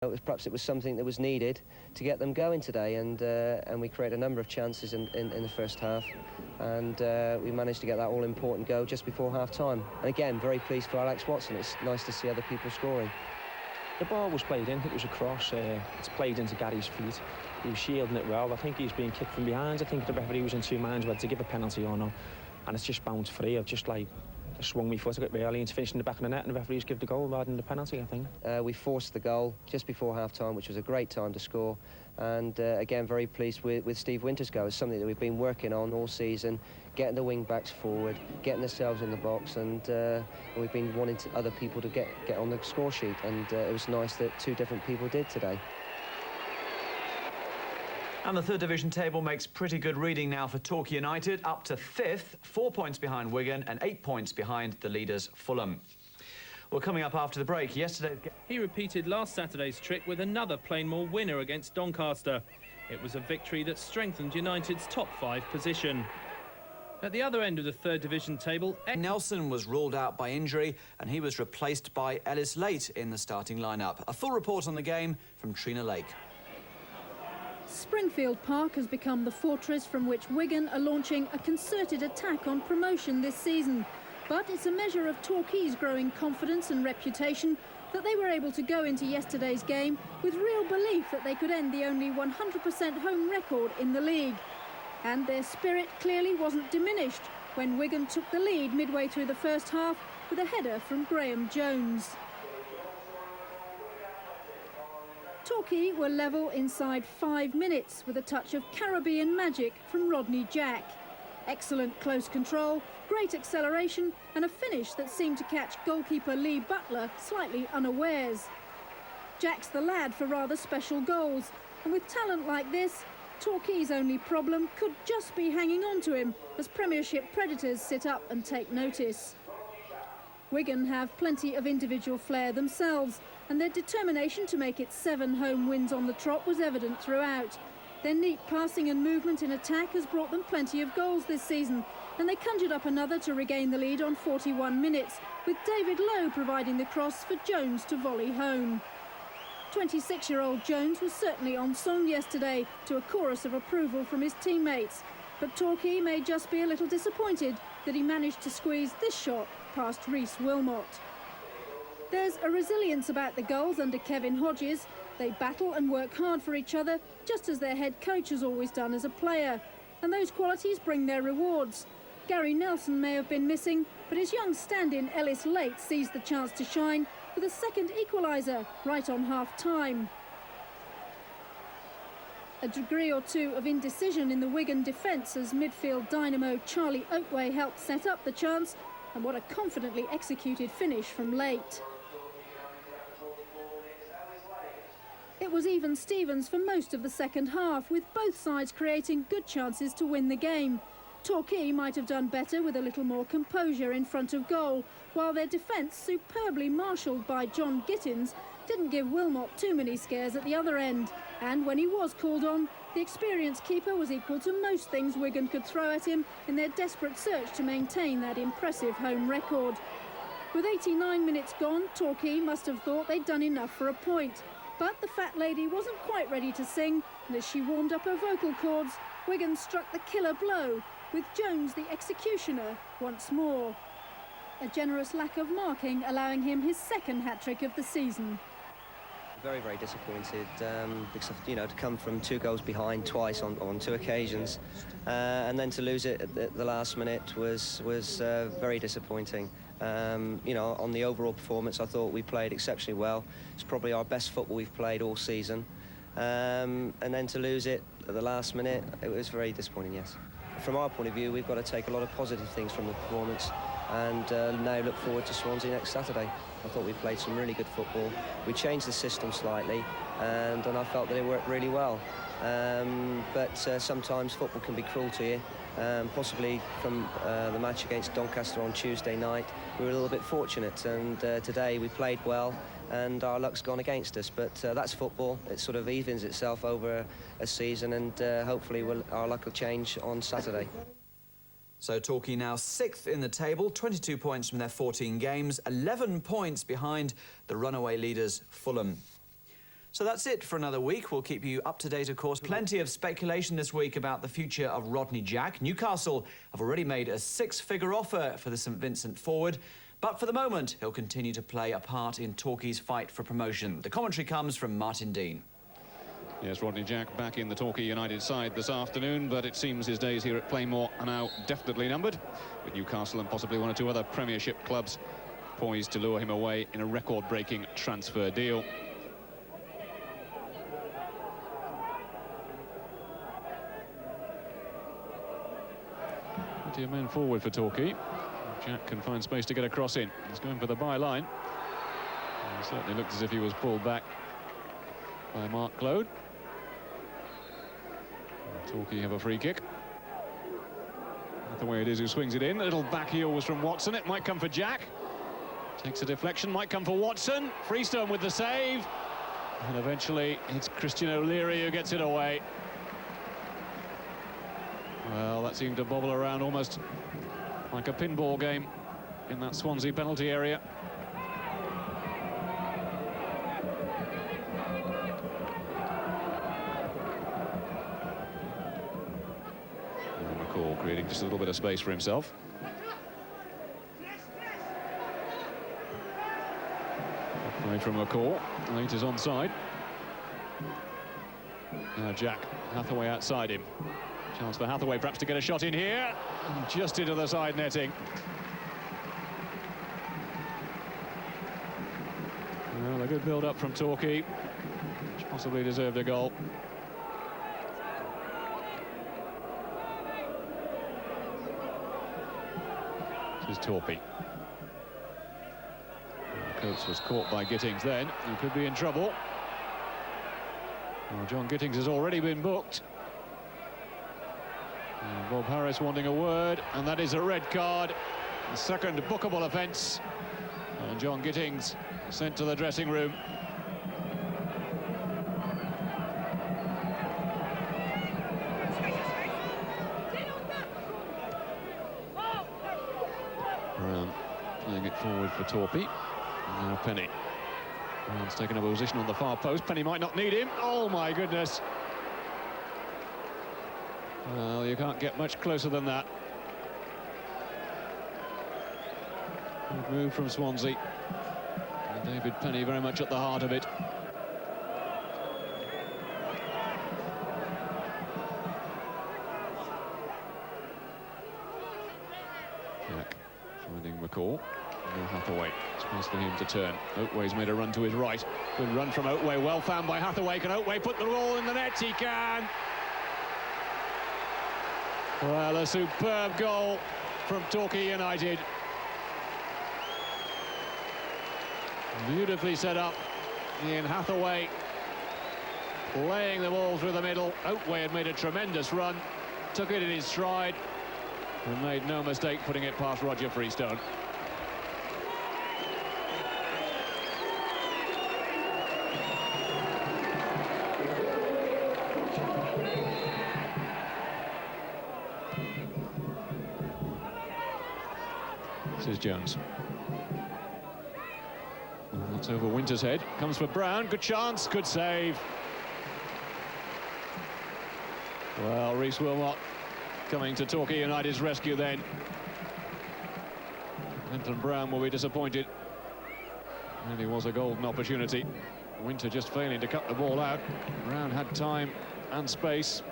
Perhaps it was something that was needed to get them going today, and we created a number of chances in the first half, and we managed to get that all-important goal just before half-time. And again, very pleased for Alex Watson. It's nice to see other people scoring. The ball was played in. I think it was a cross. It's played into Gary's feet. He was shielding it well. I think he's being kicked from behind. I think the referee was in two minds whether to give a penalty or not, and it's just bounced free. I've just swung my foot a bit early and it's finished in the back of the net, and the referees give the goal rather than the penalty, I think. We forced the goal just before half-time, which was a great time to score, and again, very pleased with Steve Winter's goal. It's something that we've been working on all season, getting the wing-backs forward, getting themselves in the box, and we've been wanting other people to get on the score sheet, and it was nice that two different people did today. And the third division table makes pretty good reading now for Torquay United, up to 5th, 4 points behind Wigan and 8 points behind the leaders Fulham. Well, coming up after the break, yesterday... He repeated last Saturday's trick with another Plainmoor winner against Doncaster. It was a victory that strengthened United's top 5 position. At the other end of the third division table... Nelson was ruled out by injury and he was replaced by Ellis Late in the starting lineup. A full report on the game from Trina Lake. Springfield Park has become the fortress from which Wigan are launching a concerted attack on promotion this season. But it's a measure of Torquay's growing confidence and reputation that they were able to go into yesterday's game with real belief that they could end the only 100% home record in the league. And their spirit clearly wasn't diminished when Wigan took the lead midway through the first half with a header from Graham Jones. Torquay were level inside 5 minutes with a touch of Caribbean magic from Rodney Jack. Excellent close control, great acceleration and a finish that seemed to catch goalkeeper Lee Butler slightly unawares. Jack's the lad for rather special goals, and with talent like this, Torquay's only problem could just be hanging on to him as Premiership predators sit up and take notice. Wigan have plenty of individual flair themselves, and their determination to make it 7 home wins on the trot was evident throughout. Their neat passing and movement in attack has brought them plenty of goals this season, and they conjured up another to regain the lead on 41 minutes, with David Lowe providing the cross for Jones to volley home. 26-year-old Jones was certainly on song yesterday, to a chorus of approval from his teammates, but Torquay may just be a little disappointed that he managed to squeeze this shot past Rhys Wilmot. There's a resilience about the goals under Kevin Hodges. They battle and work hard for each other, just as their head coach has always done as a player. And those qualities bring their rewards. Gary Nelson may have been missing, but his young stand-in Ellis Late seized the chance to shine with a second equaliser right on half-time. A degree or two of indecision in the Wigan defence as midfield dynamo Charlie Oatway helped set up the chance, and what a confidently executed finish from Late. It was even Stevens for most of the second half, with both sides creating good chances to win the game. Torquay might have done better with a little more composure in front of goal, while their defence, superbly marshalled by John Gittins, didn't give Wilmot too many scares at the other end. And when he was called on, the experienced keeper was equal to most things Wigan could throw at him in their desperate search to maintain that impressive home record. With 89 minutes gone, Torquay must have thought they'd done enough for a point. But the fat lady wasn't quite ready to sing, and as she warmed up her vocal cords, Wigan struck the killer blow, with Jones the executioner once more. A generous lack of marking allowing him his second hat-trick of the season. Very, very disappointed because, you know, to come from 2 goals behind twice on 2 occasions and then to lose it at the last minute was very disappointing. You know, on the overall performance, I thought we played exceptionally well. It's probably our best football we've played all season. And then to lose it at the last minute, it was very disappointing, yes. From our point of view, we've got to take a lot of positive things from the performance and now look forward to Swansea next Saturday. I thought we played some really good football. We changed the system slightly, and I felt that it worked really well. But sometimes football can be cruel to you. Possibly from the match against Doncaster on Tuesday night, we were a little bit fortunate, and today we played well and our luck's gone against us. But that's football. It sort of evens itself over a season, and hopefully our luck will change on Saturday. So Torquay now 6th in the table, 22 points from their 14 games, 11 points behind the runaway leaders Fulham. So that's it for another week. We'll keep you up to date, of course. Plenty of speculation this week about the future of Rodney Jack. Newcastle have already made a 6-figure offer for the St Vincent forward. But for the moment, he'll continue to play a part in Torquay's fight for promotion. The commentary comes from Martin Dean. Yes, Rodney Jack back in the Torquay United side this afternoon, but it seems his days here at Plainmoor are now definitely numbered, with Newcastle and possibly one or two other Premiership clubs poised to lure him away in a record-breaking transfer deal. Plenty of men forward for Torquay. Jack can find space to get a cross in. He's going for the byline. It certainly looked as if he was pulled back by Mark Claude. Torquay have a free kick. Not the way it is who swings it in. A little back heel was from Watson. It might come for Jack. Takes a deflection, might come for Watson. Freestone with the save. And eventually it's Christian O'Leary who gets it away. Well, that seemed to bobble around almost like a pinball game in that Swansea penalty area. And McCall creating just a little bit of space for himself. Play from McCall. Late is onside. Now Jack, Hathaway outside him. Chance for Hathaway perhaps to get a shot in here. And just into the side netting. Well, a good build-up from Torquay, which possibly deserved a goal. This is Torquay. Coates was caught by Gittings then. He could be in trouble. Well, John Gittings has already been booked. And Bob Harris wanting a word, and that is a red card. The second bookable offence. And John Gittings sent to the dressing room. Brown playing it forward for Torquay. Now Penny. Brown's taken up a position on the far post. Penny might not need him. Oh my goodness. Well, you can't get much closer than that. Good move from Swansea. And David Penny very much at the heart of it. Jack finding McCall. No Hathaway. It's pass for him to turn. Oatway's made a run to his right. Good run from Oatway. Well found by Hathaway. Can Oatway put the ball in the net? He can. Well, a superb goal from Torquay United. Beautifully set up. Ian Hathaway playing the ball through the middle. Oatway had made a tremendous run, took it in his stride, and made no mistake putting it past Roger Freestone. This is Jones. And that's over Winter's head. Comes for Brown. Good chance. Good save. Well, Rhys Wilmot coming to Torquay United's rescue then. Anton Brown will be disappointed. Really was a golden opportunity. Winter just failing to cut the ball out. Brown had time and space.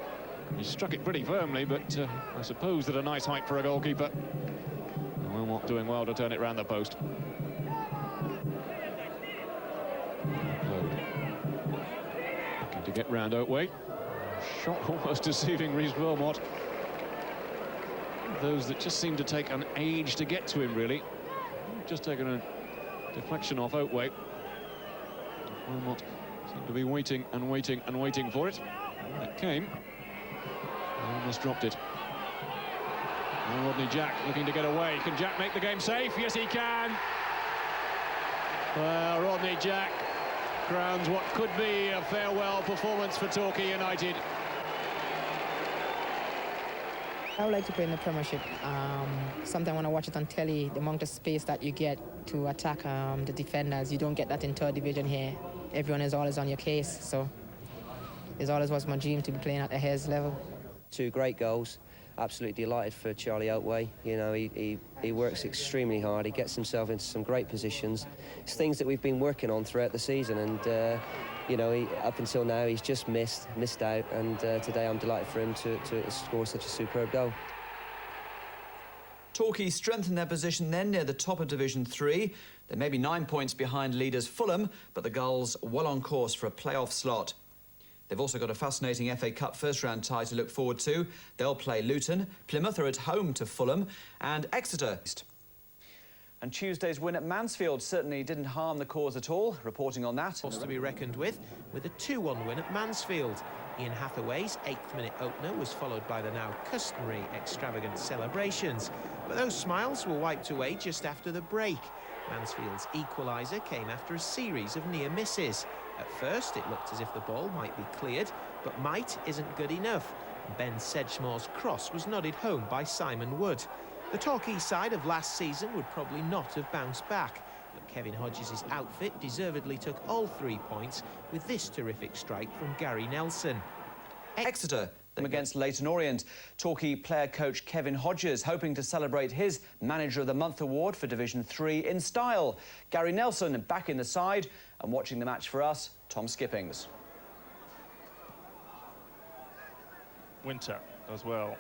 He struck it pretty firmly, but I suppose at a nice height for a goalkeeper. Wilmot doing well to turn it round the post. Looking to get round Oatway. Shot almost deceiving Rhys Wilmot. Those that just seem to take an age to get to him, really. Just taken a deflection off Oatway. Wilmot seemed to be waiting and waiting and waiting for it. And it came. Almost dropped it. And Rodney Jack looking to get away. Can Jack make the game safe? Yes, he can. Well, Rodney Jack crowns what could be a farewell performance for Torquay United. I would like to play in the Premiership. Sometimes when I watch it on telly, the amount of space that you get to attack the defenders, you don't get that in third division here. everyone is always on your case. So it always was my dream to be playing at the highest level. 2 great goals. Absolutely delighted for Charlie Oatway. You know, he works extremely hard. He gets himself into some great positions. It's things that we've been working on throughout the season, and you know, up until now he's just missed out. And today I'm delighted for him to score such a superb goal. Torquay strengthened their position then near the top of Division 3. They may be 9 points behind leaders Fulham, but the Gulls well on course for a playoff slot. They've also got a fascinating FA Cup first-round tie to look forward to. They'll play Luton, Plymouth are at home to Fulham, and Exeter. And Tuesday's win at Mansfield certainly didn't harm the cause at all. Reporting on that. To be reckoned with a 2-1 win at Mansfield. Ian Hathaway's 8th-minute opener was followed by the now customary extravagant celebrations. But those smiles were wiped away just after the break. Mansfield's equaliser came after a series of near misses. At first, it looked as if the ball might be cleared, but might isn't good enough. Ben Sedgemore's cross was nodded home by Simon Wood. The Torquay side of last season would probably not have bounced back, but Kevin Hodges' outfit deservedly took all 3 points with this terrific strike from Gary Nelson. Exeter them against Luton Orient. Torquay player coach Kevin Hodges hoping to celebrate his Manager of the Month award for Division 3 in style. Gary Nelson back in the side, and watching the match for us, Tom Skippings. Winter does well.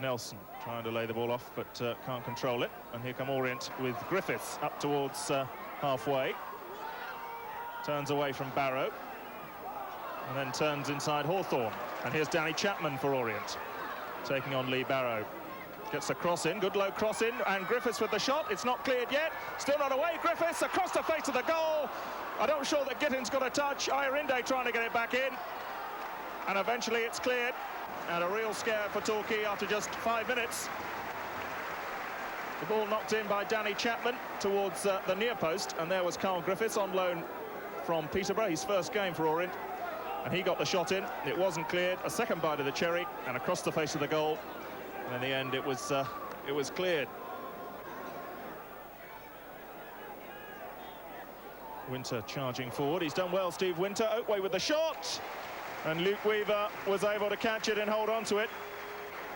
Nelson trying to lay the ball off, but can't control it. And here come Orient with Griffiths up towards halfway. Turns away from Barrow. And then turns inside Hawthorne. And here's Danny Chapman for Orient, taking on Lee Barrow. Gets a cross in, good low cross in, and Griffiths with the shot. It's not cleared yet. Still not away. Griffiths across the face of the goal. I'm not sure that Gittins got a touch. Ayerinde trying to get it back in. And eventually it's cleared. And a real scare for Torquay after just 5 minutes. The ball knocked in by Danny Chapman towards the near post. And there was Carl Griffiths on loan from Peterborough, his first game for Orient. And he got the shot in. It wasn't cleared. A second bite of the cherry and across the face of the goal. And in the end, it was cleared. Winter charging forward. He's done well, Steve Winter. Oatway with the shot. And Luke Weaver was able to catch it and hold on to it.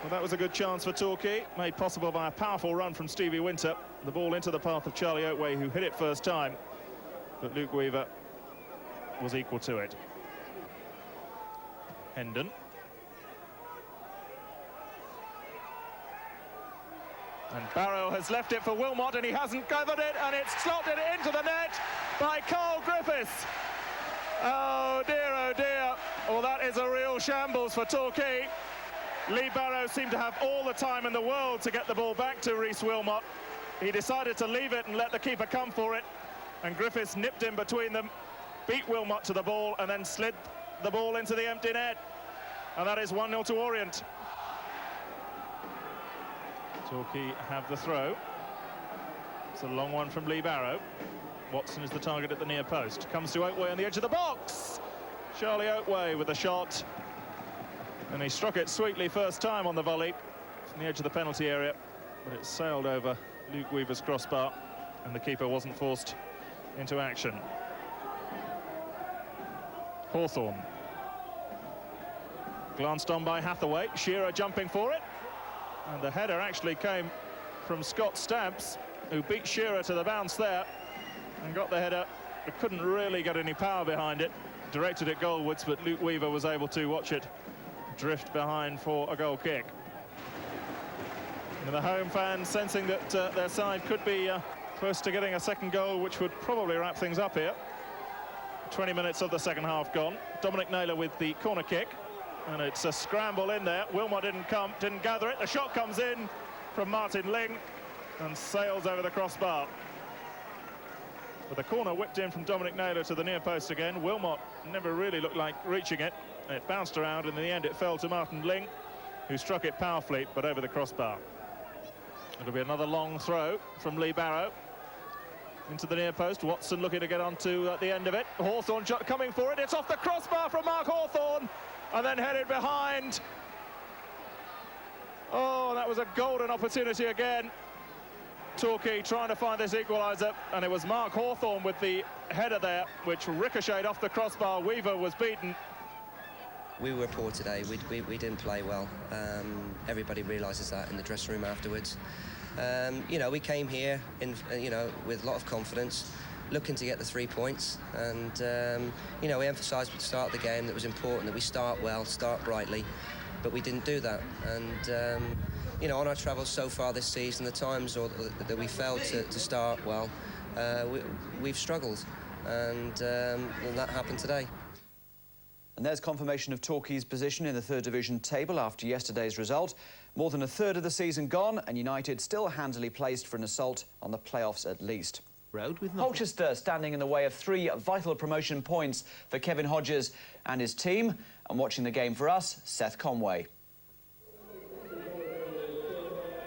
Well, that was a good chance for Torquay, made possible by a powerful run from Stevie Winter. The ball into the path of Charlie Oatway, who hit it first time. But Luke Weaver was equal to it. Hendon. And Barrow has left it for Wilmot, and he hasn't gathered it, and it's slotted into the net by Carl Griffiths. Oh dear. Well, that is a real shambles for Torquay. Lee Barrow seemed to have all the time in the world to get the ball back to Rhys Wilmot. He decided to leave it and let the keeper come for it, and Griffiths nipped in between them, beat Wilmot to the ball, and then slid the ball into the empty net. And that is 1-0 to Orient. Torquay have the throw. It's a long one from Lee Barrow. Watson is the target at the near post. Comes to Oatway on the edge of the box. Charlie Oatway with the shot. And he struck it sweetly first time on the volley from the edge of the penalty area. But it sailed over Luke Weaver's crossbar, and the keeper wasn't forced into action. Hawthorne. Glanced on by Hathaway. Shearer jumping for it. And the header actually came from Scott Stamps, who beat Shearer to the bounce there and got the header, but couldn't really get any power behind it. Directed it goalwards, but Luke Weaver was able to watch it drift behind for a goal kick. And the home fans sensing that their side could be close to getting a second goal, which would probably wrap things up here. 20 minutes of the second half gone. Dominic Naylor with the corner kick. And it's a scramble in there. Wilmot didn't gather it. The shot comes in from Martin Ling and sails over the crossbar. But the corner whipped in from Dominic Naylor to the near post again. Wilmot never really looked like reaching it. It bounced around, and in the end it fell to Martin Ling, who struck it powerfully, but over the crossbar. It'll be another long throw from Lee Barrow into the near post. Watson looking to get onto at the end of it. Hawthorne coming for it. It's off the crossbar from Mark Hawthorne. And then headed behind. Oh, that was a golden opportunity again. Torquay trying to find this equaliser, and it was Mark Hawthorne with the header there, which ricocheted off the crossbar. Weaver was beaten. We were poor today. We didn't play well. Everybody realises that in the dressing room afterwards. You know, we came here in, you know, with a lot of confidence, looking to get the 3 points, and you know, we emphasised at the start of the game that it was important that we start well, start brightly, but we didn't do that. And you know, on our travels so far this season, the times that we failed to start well, we've struggled, and that happened today. And there's confirmation of Torquay's position in the third division table after yesterday's result. More than a third of the season gone, and United still handily placed for an assault on the playoffs at least. Road with Colchester standing in the way of 3 vital promotion points for Kevin Hodges and his team. And watching the game for us, Seth Conway.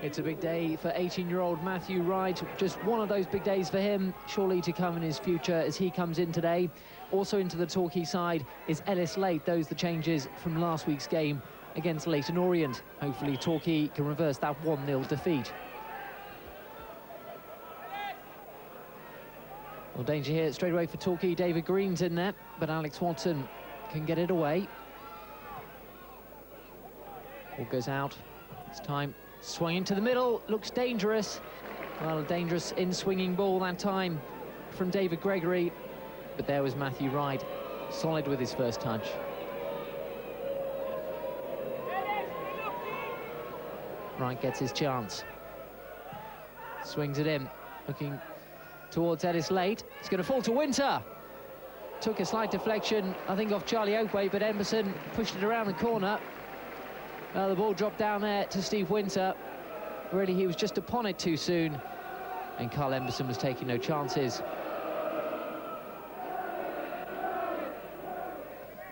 It's a big day for 18-year-old Matthew Wright. Just one of those big days for him, surely to come in his future as he comes in today. Also into the Torquay side is Ellis Late. Those the changes from last week's game against Luton Orient. Hopefully Torquay can reverse that 1-0 defeat. Well, danger here straight away for Torquay. David Green's in there, but Alex Watson can get it away. Ball goes out. It's time. Swung into the middle, looks dangerous. Well, a dangerous in-swinging ball that time from David Gregory. But there was Matthew Wright, solid with his first touch. Wright gets his chance. Swings it in, looking towards Ellis Late. It's going to fall to Winter. Took a slight deflection, I think, off Charlie Oakway, but Emerson pushed it around the corner. The ball dropped down there to Steve Winter. Really, he was just upon it too soon, and Carl Emerson was taking no chances.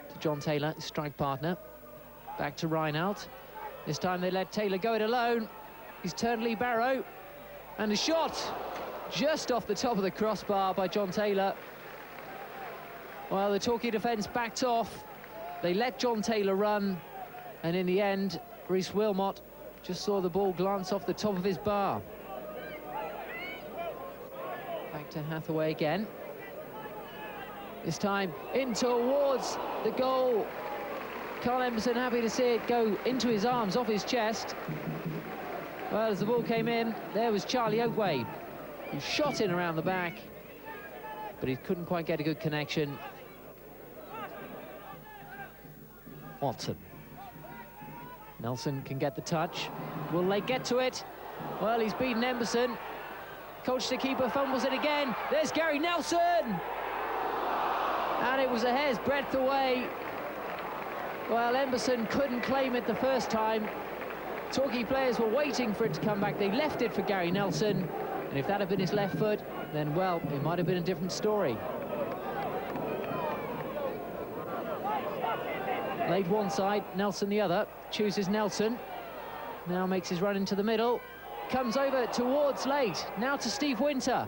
To John Taylor, his strike partner. Back to Reinhardt. This time they let Taylor go it alone. He's turned Lee Barrow, and a shot just off the top of the crossbar by John Taylor. Well, the Torquay defence backed off. They let John Taylor run. And in the end, Rhys Wilmot just saw the ball glance off the top of his bar. Back to Hathaway again. This time in towards the goal. Carl Emerson happy to see it go into his arms, off his chest. Well, as the ball came in, there was Charlie Oakway, who shot in around the back, but he couldn't quite get a good connection. Watson. Nelson can get the touch. Will they get to it? Well, he's beaten Emerson. Colchester keeper fumbles it again. There's Gary Nelson! And it was a hair's breadth away. Well, Emerson couldn't claim it the first time. Torquay players were waiting for it to come back. They left it for Gary Nelson. And if that had been his left foot, then, well, it might have been a different story. Late one side, Nelson the other. Chooses Nelson. Now makes his run into the middle. Comes over towards Late. Now to Steve Winter.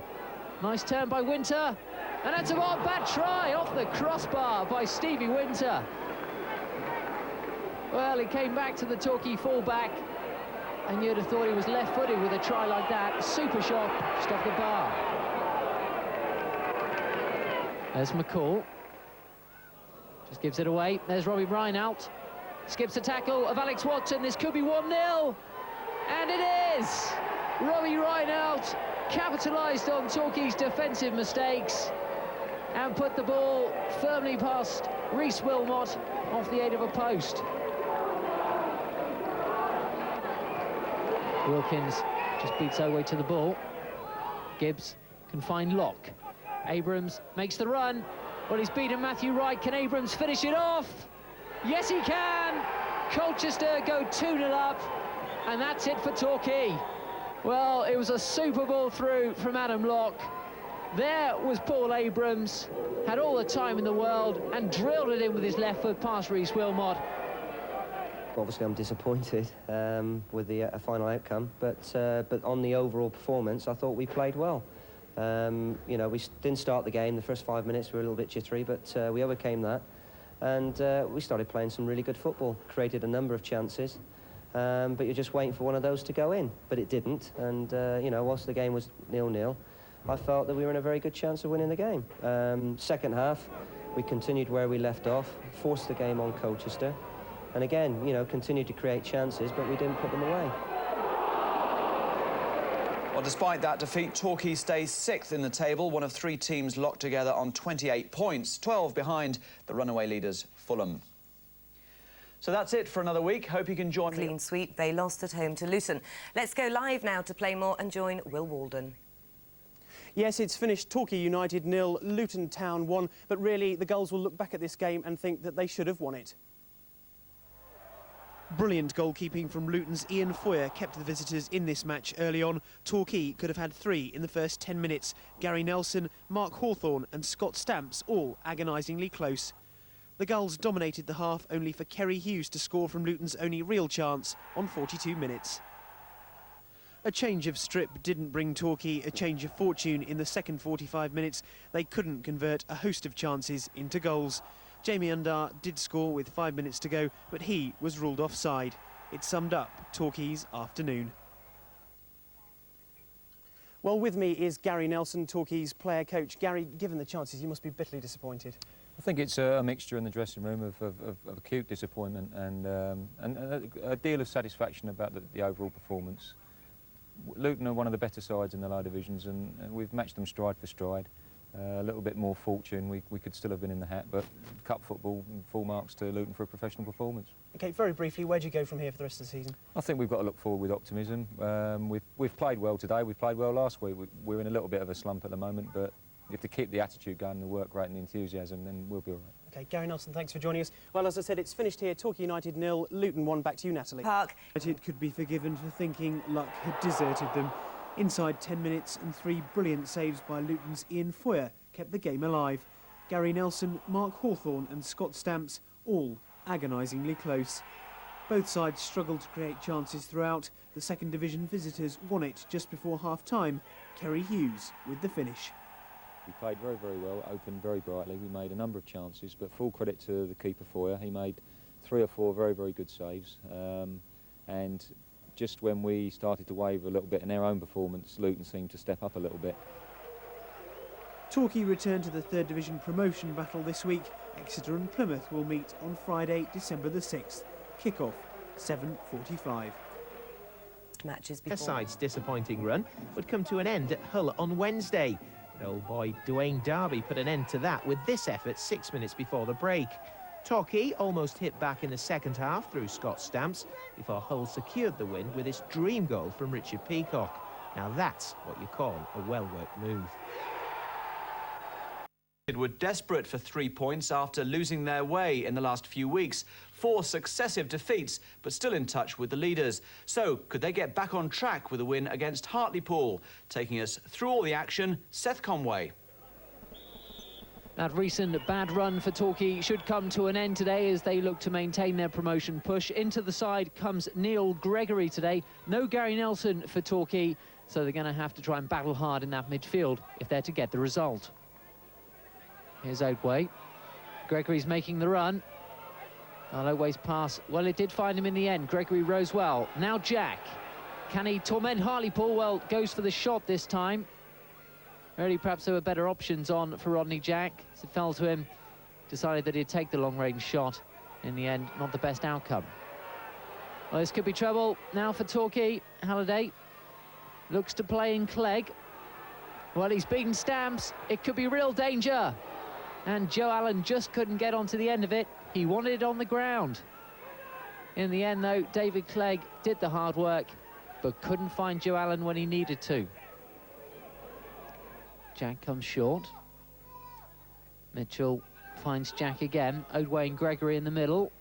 Nice turn by Winter. And that's a bad try off the crossbar by Stevie Winter. Well, he came back to the Torquay fullback, and you'd have thought he was left-footed with a try like that. Super shot, just off the bar. There's McCall. Just gives it away. There's Robbie Reinhardt. Skips a tackle of Alex Watson. This could be 1-0. And it is! Robbie Reinhardt capitalised on Torquay's defensive mistakes and put the ball firmly past Rhys Wilmot off the aid of a post. Wilkins just beats her way to the ball. Gibbs can find Locke. Abrams makes the run. Well, he's beaten Matthew Wright. Can Abrams finish it off? Yes, he can! Colchester go 2-0 up, and that's it for Torquay. Well, it was a super ball through from Adam Locke. There was Paul Abrams, had all the time in the world, and drilled it in with his left foot past Rhys Wilmot. Obviously, I'm disappointed with the final outcome, but on the overall performance, I thought we played well. You know, we didn't start the game. The first 5 minutes were a little bit jittery, but we overcame that, and we started playing some really good football. Created a number of chances, but you're just waiting for one of those to go in, but it didn't. And you know, whilst the game was 0-0, I felt that we were in a very good chance of winning the game. Second half, we continued where we left off, forced the game on Colchester, and again, you know, continued to create chances, but we didn't put them away. Well, despite that defeat, Torquay stays 6th in the table, one of 3 teams locked together on 28 points, 12 behind the runaway leaders, Fulham. So that's it for another week. Hope you can join me. Clean sweep, they lost at home to Luton. Let's go live now to Playmore and join Will Walden. Yes, it's finished Torquay United 0, Luton Town 1, but really the Gulls will look back at this game and think that they should have won it. Brilliant goalkeeping from Luton's Ian Foyer kept the visitors in this match early on. Torquay could have had 3 in the first 10 minutes. Gary Nelson, Mark Hawthorne and Scott Stamps all agonisingly close. The Gulls dominated the half, only for Kerry Hughes to score from Luton's only real chance on 42 minutes. A change of strip didn't bring Torquay a change of fortune. In the second 45 minutes, they couldn't convert a host of chances into goals. Jamie Undar did score with 5 minutes to go, but he was ruled offside. It summed up Torquay's afternoon. Well, with me is Gary Nelson, Torquay's player coach. Gary, given the chances, you must be bitterly disappointed. I think it's a mixture in the dressing room of acute disappointment and a deal of satisfaction about the overall performance. Luton are one of the better sides in the lower divisions, and we've matched them stride for stride. A little bit more fortune, we could still have been in the hat, but cup football, full marks to Luton for a professional performance. OK, very briefly, where do you go from here for the rest of the season? I think we've got to look forward with optimism. We've played well today, we played well last week. We're in a little bit of a slump at the moment, but you have to keep the attitude going, the work rate and the enthusiasm, then we'll be all right. OK, Gary Nelson, thanks for joining us. Well, as I said, it's finished here. Torquay United 0, Luton 1. Back to you, Natalie. Park. United could be forgiven for thinking luck had deserted them. Inside 10 minutes and 3 brilliant saves by Luton's Ian Foyer kept the game alive. Gary Nelson, Mark Hawthorne and Scott Stamps all agonisingly close. Both sides struggled to create chances throughout. The second division visitors won it just before half-time. Kerry Hughes with the finish. We played very, very well, opened very brightly. We made a number of chances, but full credit to the keeper Foyer. He made 3 or 4 very, very good saves. And just when we started to waver a little bit in their own performance, Luton seemed to step up a little bit. Torquay return to the third division promotion battle this week. Exeter and Plymouth will meet on Friday, December the 6th. Kick-off, 7:45. Matches Their side's disappointing run would come to an end at Hull on Wednesday. But old boy Dwayne Darby put an end to that with this effort 6 minutes before the break. Torquay almost hit back in the second half through Scott Stamps before Hull secured the win with his dream goal from Richard Peacock. Now that's what you call a well-worked move. Were desperate for 3 points after losing their way in the last few weeks. 4 successive defeats, but still in touch with the leaders. So, could they get back on track with a win against Hartlepool? Taking us through all the action, Seth Conway. That recent bad run for Torquay should come to an end today as they look to maintain their promotion push. Into the side comes Neil Gregory today. No Gary Nelson for Torquay, so they're going to have to try and battle hard in that midfield if they're to get the result. Here's Oadway. Gregory's making the run. Oadway's pass, well, it did find him in the end. Gregory rose well. Now Jack. Can he torment Hartlepool? Well, goes for the shot this time. Really, perhaps there were better options on for Rodney Jack. As it fell to him, decided that he'd take the long-range shot. In the end, not the best outcome. Well, this could be trouble now for Torquay. Halliday looks to play in Clegg. Well, he's beaten Stamps. It could be real danger. And Joe Allen just couldn't get onto the end of it. He wanted it on the ground. In the end, though, David Clegg did the hard work, but couldn't find Joe Allen when he needed to. Jack comes short. Mitchell finds Jack again. Oadway and Gregory in the middle.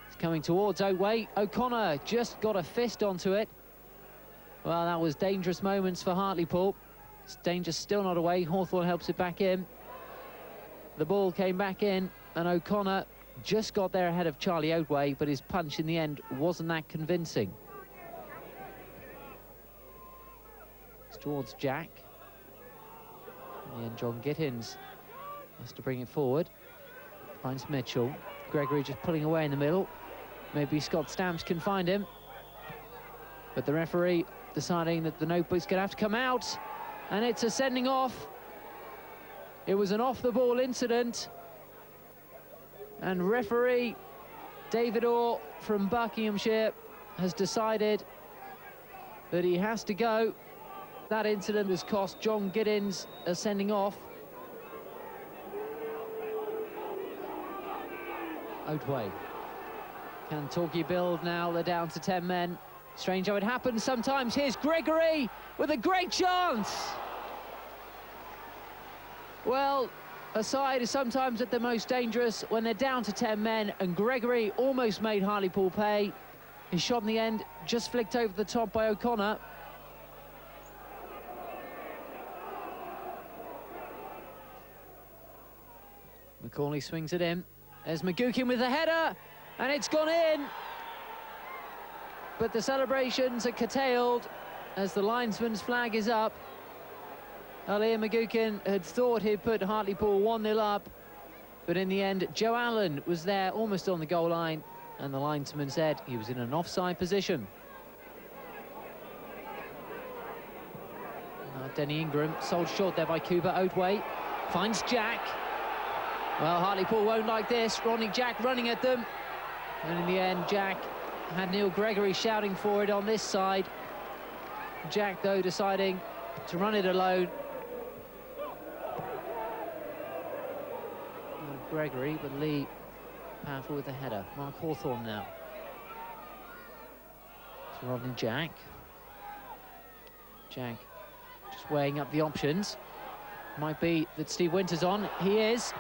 It's coming towards Oadway. O'Connor just got a fist onto it. Well, that was dangerous moments for Hartlepool. Danger still not away. Hawthorne helps it back in. The ball came back in, and O'Connor just got there ahead of Charlie Oadway, but his punch in the end wasn't that convincing. It's towards Jack. And John Gittins has to bring it forward. Finds Mitchell. Gregory just pulling away in the middle. Maybe Scott Stamps can find him. But the referee deciding that the notebook's going to have to come out. And it's a sending off. It was an off-the-ball incident. And referee David Orr from Buckinghamshire has decided that he has to go. That incident has cost John Giddins a sending off. Otway. Can Torquay build now? They're down to 10 men. Strange how it happens sometimes. Here's Gregory with a great chance. Well, a side is sometimes at their most dangerous when they're down to 10 men, and Gregory almost made Hartlepool pay. His shot in the end just flicked over the top by O'Connor. Macaulay swings it in. There's McGuckin with the header, and it's gone in. But the celebrations are curtailed as the linesman's flag is up. Ian McGuckin had thought he'd put Hartlepool 1-0 up, but in the end, Joe Allen was there almost on the goal line, and the linesman said he was in an offside position. Denny Ingram, sold short there by Cuba. Otway finds Jack. Well, Hartlepool won't like this. Rodney Jack running at them. And in the end, Jack had Neil Gregory shouting for it on this side. Jack, though, deciding to run it alone. Gregory, but Lee powerful with the header. Mark Hawthorne now. To Rodney Jack. Jack just weighing up the options. Might be that Steve Winter's on. He is.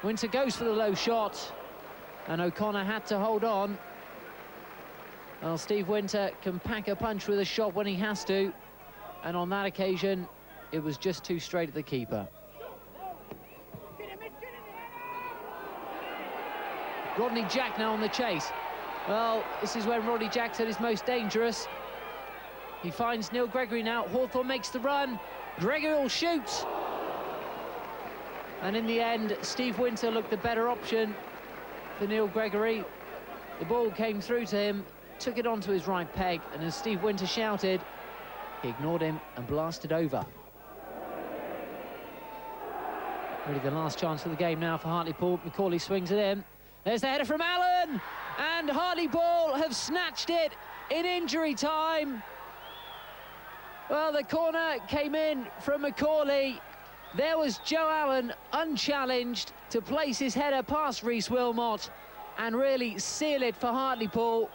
Winter goes for the low shot, and O'Connor had to hold on. Well, Steve Winter can pack a punch with a shot when he has to, and on that occasion, it was just too straight at the keeper. Rodney Jack now on the chase. Well, this is when Rodney Jack's at his most dangerous. He finds Neil Gregory now. Hawthorne makes the run. Gregory will shoot. And in the end, Steve Winter looked the better option for Neil Gregory. The ball came through to him, took it onto his right peg, and as Steve Winter shouted, he ignored him and blasted over. Really the last chance of the game now for Hartlepool. Macaulay swings it in. There's the header from Allen, and Hartlepool have snatched it in injury time. Well, the corner came in from Macaulay. There was Joe Allen, unchallenged, to place his header past Rhys Wilmot and really seal it for Hartlepool.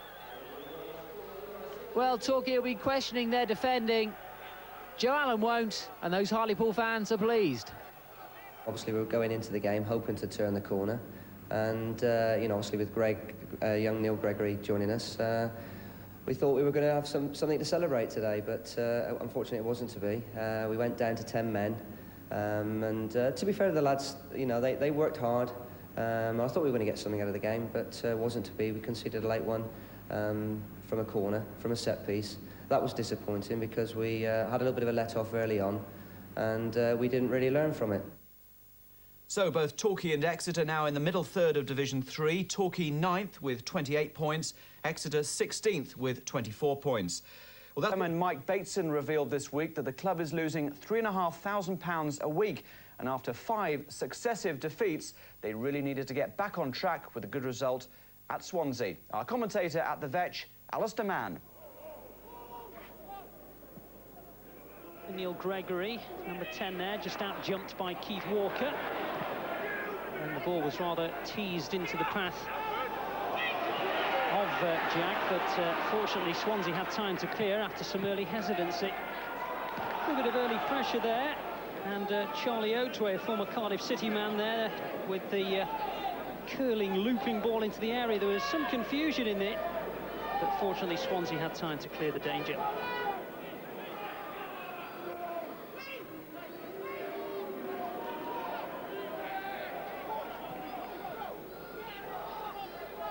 Well, Torquay will be questioning their defending. Joe Allen won't, and those Hartlepool fans are pleased. Obviously, we were going into the game hoping to turn the corner. And, you know, obviously with young Neil Gregory joining us, we thought we were going to have something to celebrate today, but unfortunately it wasn't to be. We went down to 10 men. And to be fair to the lads, you know, they worked hard. I thought we were going to get something out of the game, but it wasn't to be. We conceded a late one from a corner, from a set piece. That was disappointing because we had a little bit of a let-off early on, and we didn't really learn from it. So both Torquay and Exeter now in the middle third of Division 3. Torquay 9th with 28 points, Exeter 16th with 24 points. Well, chairman Mike Bateson revealed this week that the club is losing £3,500 a week, and after 5 successive defeats, they really needed to get back on track with a good result at Swansea. Our commentator at the Vetch, Alistair Mann. Neil Gregory, number 10 there, just out-jumped by Keith Walker. And the ball was rather teased into the path of Jack, but fortunately Swansea had time to clear after some early hesitancy. A little bit of early pressure there, and Charlie Otway, a former Cardiff City man there, with the curling, looping ball into the area. There was some confusion in it, but fortunately Swansea had time to clear the danger.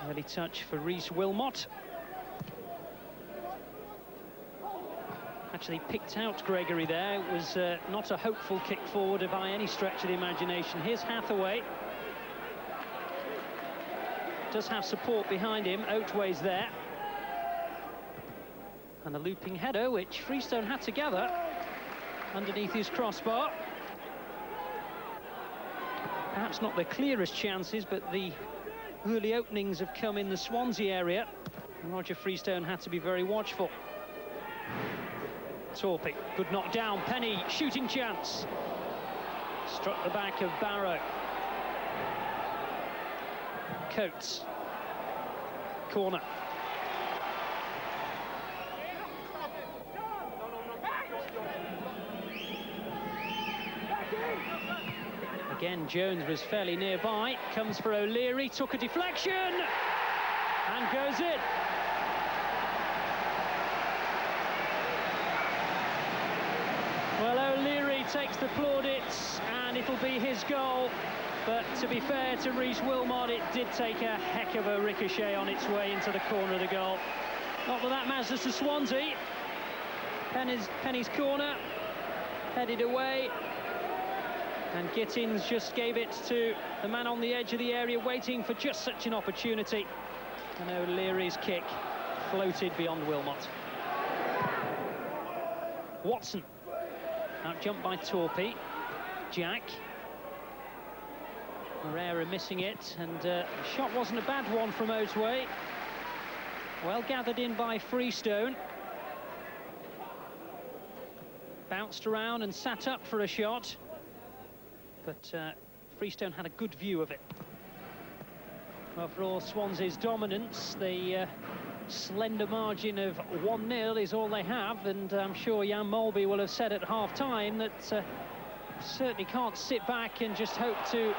Early touch for Rhys Wilmot. Actually picked out Gregory there. It was not a hopeful kick forward by any stretch of the imagination. Here's Hathaway. Does have support behind him. Otway's there. And a looping header, which Freestone had to gather. underneath his crossbar. Perhaps not the clearest chances, but the early openings have come in the Swansea area. Roger Freestone had to be very watchful. Torquay, good knock down. Penny, shooting chance. Struck the back of Barrow. Coates. Corner. Again, Jones was fairly nearby. Comes for O'Leary, took a deflection and goes in. Well, O'Leary takes the plaudits and it'll be his goal. But to be fair to Rhys Wilmot, it did take a heck of a ricochet on its way into the corner of the goal. Not that that matters to Swansea. Penny's corner, headed away. And Gittins just gave it to the man on the edge of the area, waiting for just such an opportunity. And O'Leary's kick floated beyond Wilmot. Watson, out-jumped by Torquay. Jack. Moreira missing it, and the shot wasn't a bad one from Otway. Well gathered in by Freestone. Bounced around and sat up for a shot. But Freestone had a good view of it. Well, for all Swansea's dominance, the slender margin of 1-0 is all they have, and I'm sure Jan Molby will have said at half-time that certainly can't sit back and just hope to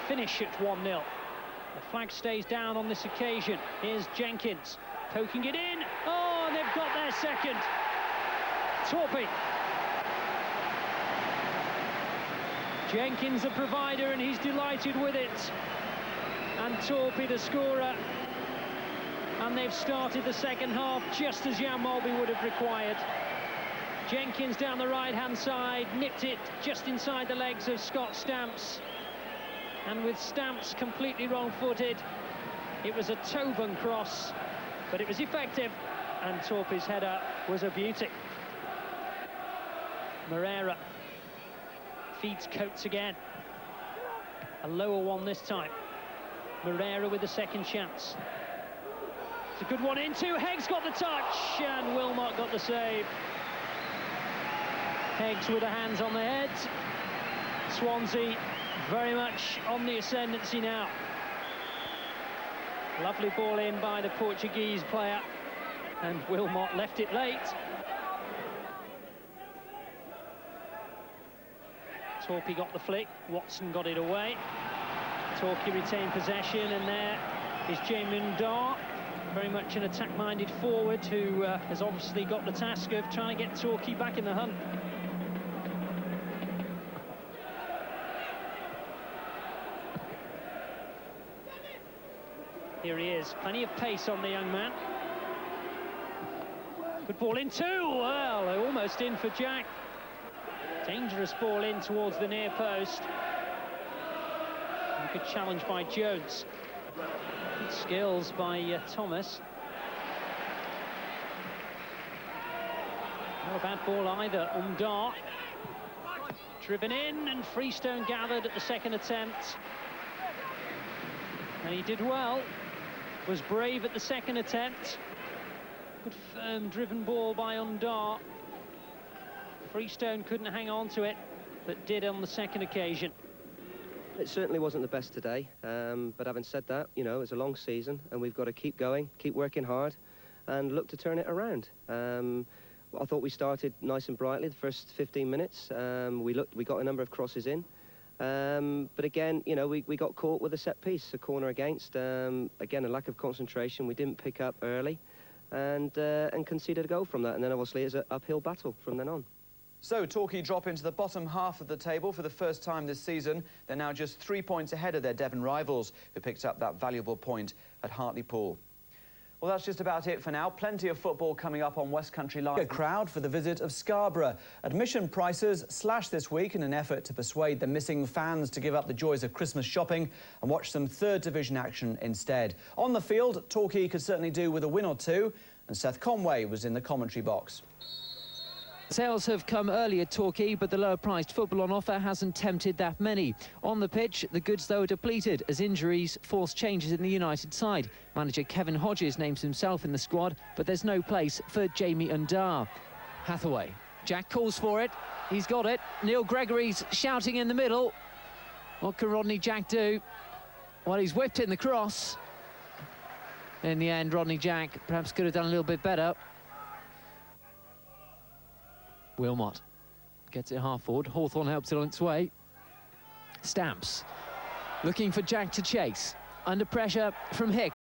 finish at 1-0. The flag stays down on this occasion. Here's Jenkins, poking it in. Oh, and they've got their second. Torquay. Jenkins the provider, and he's delighted with it. And Torquay the scorer. And they've started the second half just as Jan Molby would have required. Jenkins down the right-hand side, nipped it just inside the legs of Scott Stamps. And with Stamps completely wrong-footed, it was a toe-bung cross, but it was effective. And Torquay's header was a beauty. Moreira feeds Coates again. A lower one this time. Moreira with the second chance. It's a good one into. Heggs got the touch, and Wilmot got the save. Heggs with the hands on the head. Swansea very much on the ascendancy now. Lovely ball in by the Portuguese player, and Wilmot left it late. Torquay got the flick, Watson got it away. Torquay retained possession, and there is Jamin Dar, very much an attack-minded forward who has obviously got the task of trying to get Torquay back in the hunt. Here he is, plenty of pace on the young man. Good ball in too, well, almost in for Jack. Dangerous ball in towards the near post. And good challenge by Jones. Good skills by Thomas. Not a bad ball either. Umdar. Driven in, and Freestone gathered at the second attempt. And he did well. Was brave at the second attempt. Good firm driven ball by Umdar. Freestone couldn't hang on to it, but did on the second occasion. It certainly wasn't the best today, but having said that, you know, it's a long season and we've got to keep going, keep working hard and look to turn it around. I thought we started nice and brightly the first 15 minutes. We got a number of crosses in, but again, you know, we got caught with a set piece, a corner against. Again, a lack of concentration. We didn't pick up early and conceded a goal from that, and then obviously it's an uphill battle from then on. So Torquay drop into the bottom half of the table for the first time this season. They're now just 3 points ahead of their Devon rivals, who picked up that valuable point at Hartlepool. Well, that's just about it for now. Plenty of football coming up on West Country Live. A crowd for the visit of Scarborough. Admission prices slashed this week in an effort to persuade the missing fans to give up the joys of Christmas shopping and watch some third division action instead. On the field, Torquay could certainly do with a win or two, and Seth Conway was in the commentary box. Sales have come early at Torquay, but the lower-priced football on offer hasn't tempted that many. On the pitch, the goods, though, are depleted as injuries force changes in the United side. Manager Kevin Hodges names himself in the squad, but there's no place for Jamie Undar. Hathaway. Jack calls for it. He's got it. Neil Gregory's shouting in the middle. What can Rodney Jack do? Well, he's whipped in the cross. In the end, Rodney Jack perhaps could have done a little bit better. Wilmot gets it half forward. Hawthorn helps it on its way. Stamps looking for Jack to chase. Under pressure from Hick.